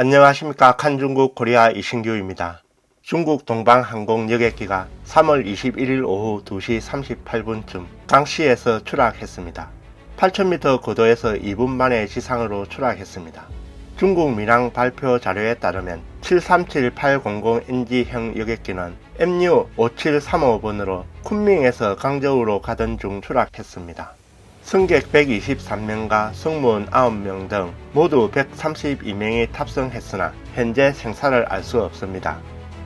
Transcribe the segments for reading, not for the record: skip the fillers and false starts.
안녕하십니까. 칸중국 코리아 이신규입니다. 중국 동방항공 여객기가 3월 21일 오후 2시 38분쯤 강시에서 추락했습니다. 8,000m 고도에서 2분 만에 지상으로 추락했습니다. 중국 민항 발표 자료에 따르면 737-800NG형 여객기는 MU 5735번으로 쿤밍에서 강저우로 가던 중 추락했습니다. 승객 123명과 승무원 9명 등 모두 132명이 탑승했으나 현재 생사를 알 수 없습니다.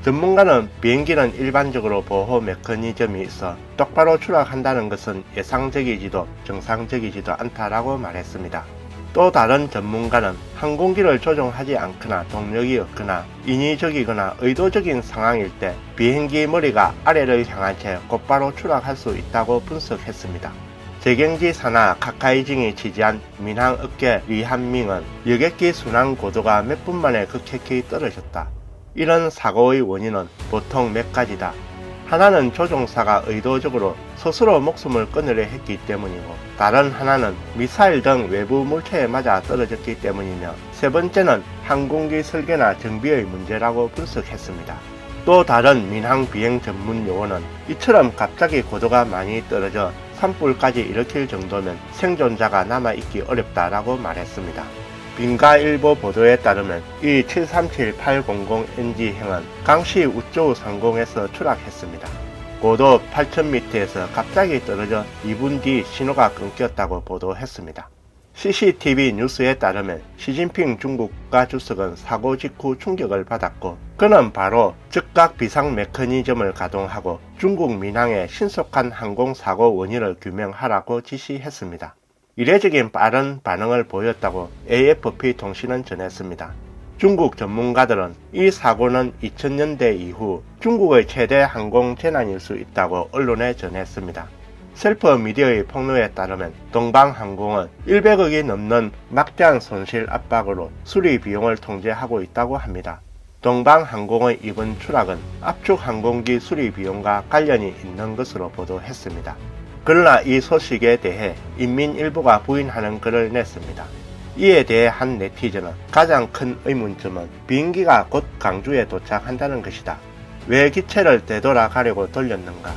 전문가는 비행기는 일반적으로 보호 메커니즘이 있어 똑바로 추락한다는 것은 예상적이지도 정상적이지도 않다라고 말했습니다. 또 다른 전문가는 항공기를 조종하지 않거나 동력이 없거나 인위적이거나 의도적인 상황일 때 비행기 머리가 아래를 향한 채 곧바로 추락할 수 있다고 분석했습니다. 재경지 산하 카카이징이 지지한 민항업계 리한밍은 여객기 순항 고도가 몇 분 만에 급격히 떨어졌다. 이런 사고의 원인은 보통 몇 가지다. 하나는 조종사가 의도적으로 스스로 목숨을 끊으려 했기 때문이고, 다른 하나는 미사일 등 외부 물체에 맞아 떨어졌기 때문이며, 세 번째는 항공기 설계나 정비의 문제라고 분석했습니다. 또 다른 민항 비행 전문 요원은 이처럼 갑자기 고도가 많이 떨어져 산불까지 일으킬 정도면 생존자가 남아있기 어렵다라고 말했습니다. 빈가일보 보도에 따르면 이 737-800NG형은 강시 우쩌우 상공에서 추락했습니다. 고도 8,000m에서 갑자기 떨어져 2분 뒤 신호가 끊겼다고 보도했습니다. CCTV 뉴스에 따르면 시진핑 중국 국가주석은 사고 직후 충격을 받았고, 그는 바로 즉각 비상 메커니즘을 가동하고 중국 민항의 신속한 항공사고 원인을 규명하라고 지시했습니다. 이례적인 빠른 반응을 보였다고 AFP 통신은 전했습니다. 중국 전문가들은 이 사고는 2000년대 이후 중국의 최대 항공 재난일 수 있다고 언론에 전했습니다. 셀프 미디어의 폭로에 따르면 동방항공은 100억이 넘는 막대한 손실 압박으로 수리 비용을 통제하고 있다고 합니다. 동방항공의 이번 추락은 압축 항공기 수리 비용과 관련이 있는 것으로 보도했습니다. 그러나 이 소식에 대해 인민일보가 부인하는 글을 냈습니다. 이에 대해 한 네티즌은 가장 큰 의문점은 비행기가 곧 강주에 도착한다는 것이다. 왜 기체를 되돌아 가려고 돌렸는가?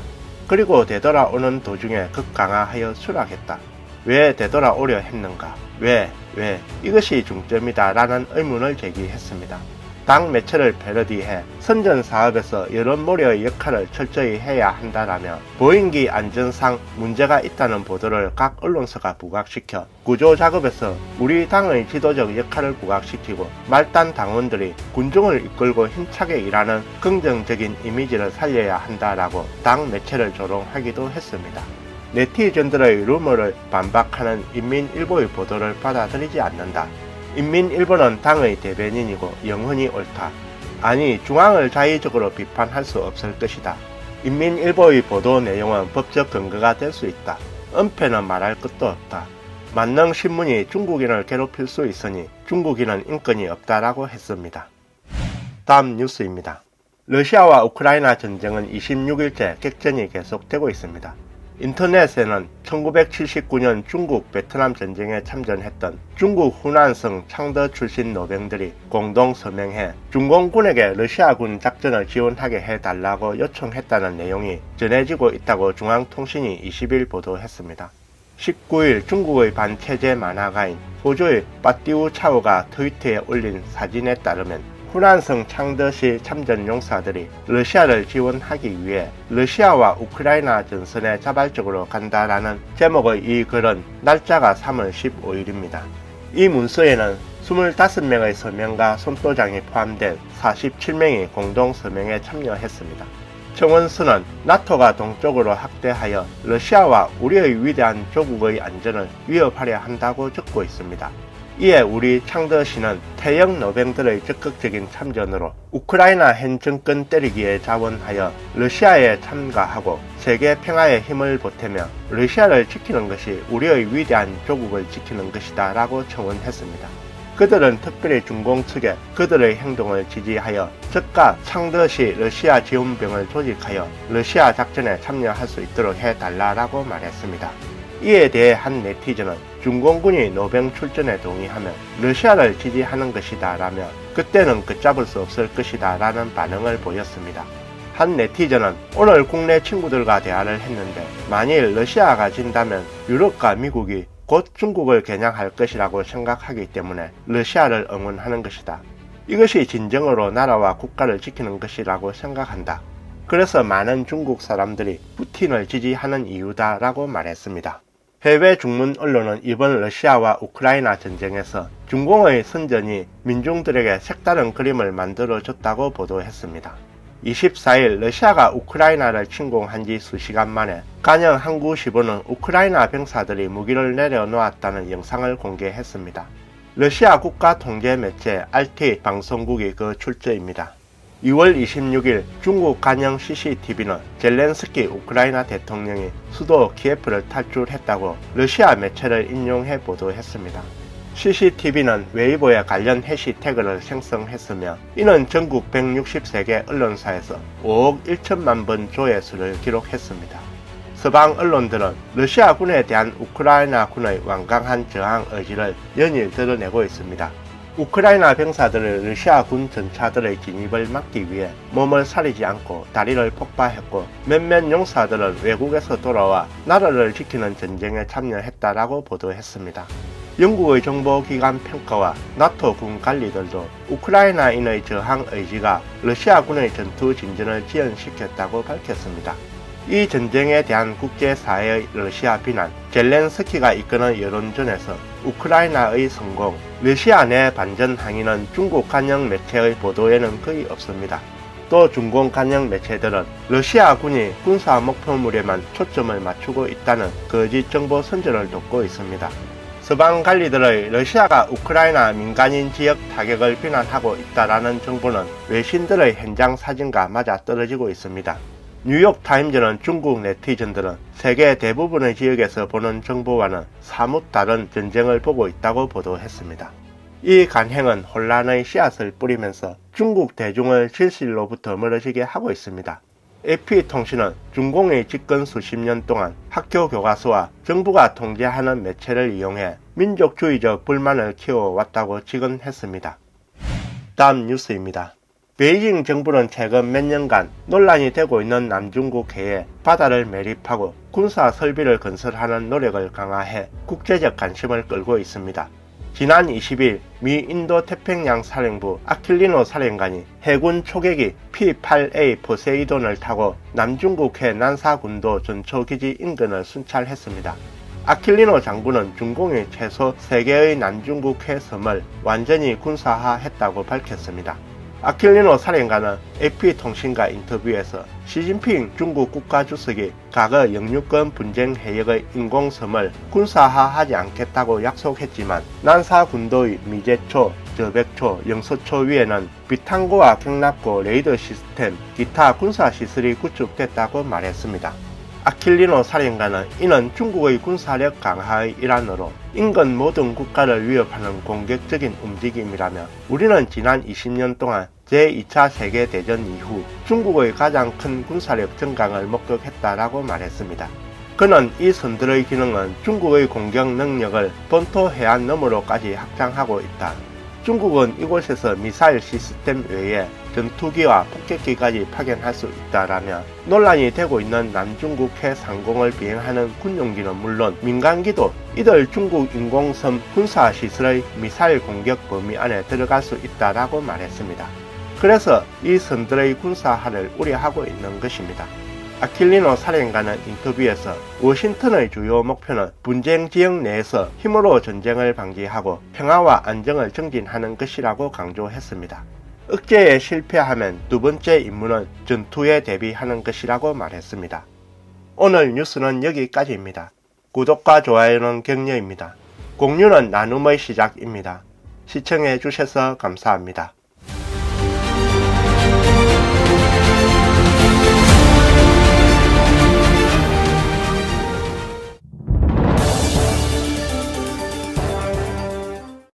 그리고 되돌아오는 도중에 급강하하여 추락했다. 왜 되돌아오려 했는가? 왜? 이것이 중점이다 라는 의문을 제기했습니다. 당 매체를 패러디해 선전사업에서 여론몰이의 역할을 철저히 해야 한다라며 보행기 안전상 문제가 있다는 보도를 각 언론사가 부각시켜 구조작업에서 우리 당의 지도적 역할을 부각시키고 말단 당원들이 군중을 이끌고 힘차게 일하는 긍정적인 이미지를 살려야 한다라고 당 매체를 조롱하기도 했습니다. 네티즌들의 루머를 반박하는 인민일보의 보도를 받아들이지 않는다. 인민일보는 당의 대변인이고 영혼이 옳다. 아니, 중앙을 자의적으로 비판할 수 없을 것이다. 인민일보의 보도 내용은 법적 근거가 될 수 있다. 은폐는 말할 것도 없다. 만능신문이 중국인을 괴롭힐 수 있으니 중국인은 인권이 없다라고 했습니다. 다음 뉴스입니다. 러시아와 우크라이나 전쟁은 26일째 격전이 계속되고 있습니다. 인터넷에는 1979년 중국 베트남 전쟁에 참전했던 중국 후난성 창더 출신 노병들이 공동 서명해 중공군에게 러시아군 작전을 지원하게 해달라고 요청했다는 내용이 전해지고 있다고 중앙통신이 20일 보도했습니다. 19일 중국의 반체제 만화가인 호주의 빠띠우 차오가 트위터에 올린 사진에 따르면 후난성 창더시 참전 용사들이 러시아를 지원하기 위해 러시아와 우크라이나 전선에 자발적으로 간다라는 제목의 이 글은 날짜가 3월 15일입니다. 이 문서에는 25명의 서명과 손도장이 포함된 47명이 공동 서명에 참여했습니다. 청원서는 나토가 동쪽으로 확대하여 러시아와 우리의 위대한 조국의 안전을 위협하려 한다고 적고 있습니다. 이에 우리 창더시는 태영 노병들의 적극적인 참전으로 우크라이나 현 정권 때리기에 자원하여 러시아에 참가하고 세계 평화에 힘을 보태며 러시아를 지키는 것이 우리의 위대한 조국을 지키는 것이다 라고 청원했습니다. 그들은 특별히 중공 측에 그들의 행동을 지지하여 즉각 창더시 러시아 지원병을 조직하여 러시아 작전에 참여할 수 있도록 해달라고 말했습니다. 이에 대해 한 네티즌은 중공군이 노병 출전에 동의하면 러시아를 지지하는 것이다 라며 그때는 걷잡을 수 없을 것이다 라는 반응을 보였습니다. 한 네티즌은 오늘 국내 친구들과 대화를 했는데 만일 러시아가 진다면 유럽과 미국이 곧 중국을 겨냥할 것이라고 생각하기 때문에 러시아를 응원하는 것이다. 이것이 진정으로 나라와 국가를 지키는 것이라고 생각한다. 그래서 많은 중국 사람들이 푸틴을 지지하는 이유다 라고 말했습니다. 해외 중문 언론은 이번 러시아와 우크라이나 전쟁에서 중공의 선전이 민중들에게 색다른 그림을 만들어줬다고 보도했습니다. 24일 러시아가 우크라이나를 침공한 지 수시간 만에 간영 항구 시보는 우크라이나 병사들이 무기를 내려놓았다는 영상을 공개했습니다. 러시아 국가 통제 매체 RT 방송국이 그 출처입니다. 2월 26일 중국 간영 CCTV는 젤렌스키 우크라이나 대통령이 수도 키예프를 탈출했다고 러시아 매체를 인용해 보도했습니다. CCTV는 웨이보에 관련 해시태그를 생성했으며 이는 전국 160개 언론사에서 5억 1천만 번 조회수를 기록했습니다. 서방 언론들은 러시아군에 대한 우크라이나군의 완강한 저항 의지를 연일 드러내고 있습니다. 우크라이나 병사들은 러시아군 전차들의 진입을 막기 위해 몸을 사리지 않고 다리를 폭파했고 몇몇 용사들은 외국에서 돌아와 나라를 지키는 전쟁에 참여했다라고 보도했습니다. 영국의 정보기관 평가와 나토 군 관리들도 우크라이나인의 저항 의지가 러시아군의 전투 진전을 지연시켰다고 밝혔습니다. 이 전쟁에 대한 국제사회의 러시아 비난, 젤렌스키가 이끄는 여론전에서 우크라이나의 성공, 러시아 내 반전 항의는 중국 간영 매체의 보도에는 거의 없습니다. 또 중공 간영 매체들은 러시아군이 군사 목표물에만 초점을 맞추고 있다는 거짓 정보 선전을 돕고 있습니다. 서방 관리들의 러시아가 우크라이나 민간인 지역 타격을 비난하고 있다라는 정보는 외신들의 현장 사진과 맞아떨어지고 있습니다. 뉴욕타임즈는 중국 네티즌들은 세계 대부분의 지역에서 보는 정보와는 사뭇 다른 전쟁을 보고 있다고 보도했습니다. 이 간행은 혼란의 씨앗을 뿌리면서 중국 대중을 진실로부터 멀어지게 하고 있습니다. AP통신은 중공의 집권 수십 년 동안 학교 교과서와 정부가 통제하는 매체를 이용해 민족주의적 불만을 키워왔다고 직언했습니다. 다음 뉴스입니다. 베이징 정부는 최근 몇 년간 논란이 되고 있는 남중국해에 바다를 매립하고 군사 설비를 건설하는 노력을 강화해 국제적 관심을 끌고 있습니다. 지난 20일 미 인도 태평양 사령부 아킬리노 사령관이 해군 초계기 P-8A 포세이돈을 타고 남중국해 난사군도 전초기지 인근을 순찰했습니다. 아킬리노 장군은 중공이 최소 3개의 남중국해 섬을 완전히 군사화했다고 밝혔습니다. 아킬리노 사령관은 AP통신과 인터뷰에서 시진핑 중국 국가주석이 과거 영유권 분쟁 해역의 인공섬을 군사화하지 않겠다고 약속했지만 난사군도의 미제초, 저백초, 영서초 위에는 비탄고와 경납고 레이더 시스템, 기타 군사시설이 구축됐다고 말했습니다. 아킬리노 사령관은 이는 중국의 군사력 강화의 일환으로 인근 모든 국가를 위협하는 공격적인 움직임이라며 우리는 지난 20년 동안 제2차 세계대전 이후 중국의 가장 큰 군사력 증강을 목격했다라고 말했습니다. 그는 이 선들의 기능은 중국의 공격 능력을 본토 해안 너머로까지 확장하고 있다. 중국은 이곳에서 미사일 시스템 외에 전투기와 폭격기까지 파견할 수 있다라며 논란이 되고 있는 남중국해 상공을 비행하는 군용기는 물론 민간기도 이들 중국 인공섬 군사시설의 미사일 공격 범위 안에 들어갈 수 있다라고 말했습니다. 그래서 이 섬들의 군사화를 우려하고 있는 것입니다. 아킬리노 사령관은 인터뷰에서 워싱턴의 주요 목표는 분쟁 지역 내에서 힘으로 전쟁을 방지하고 평화와 안정을 증진하는 것이라고 강조했습니다. 억제에 실패하면 두 번째 임무는 전투에 대비하는 것이라고 말했습니다. 오늘 뉴스는 여기까지입니다. 구독과 좋아요는 격려입니다. 공유는 나눔의 시작입니다. 시청해 주셔서 감사합니다.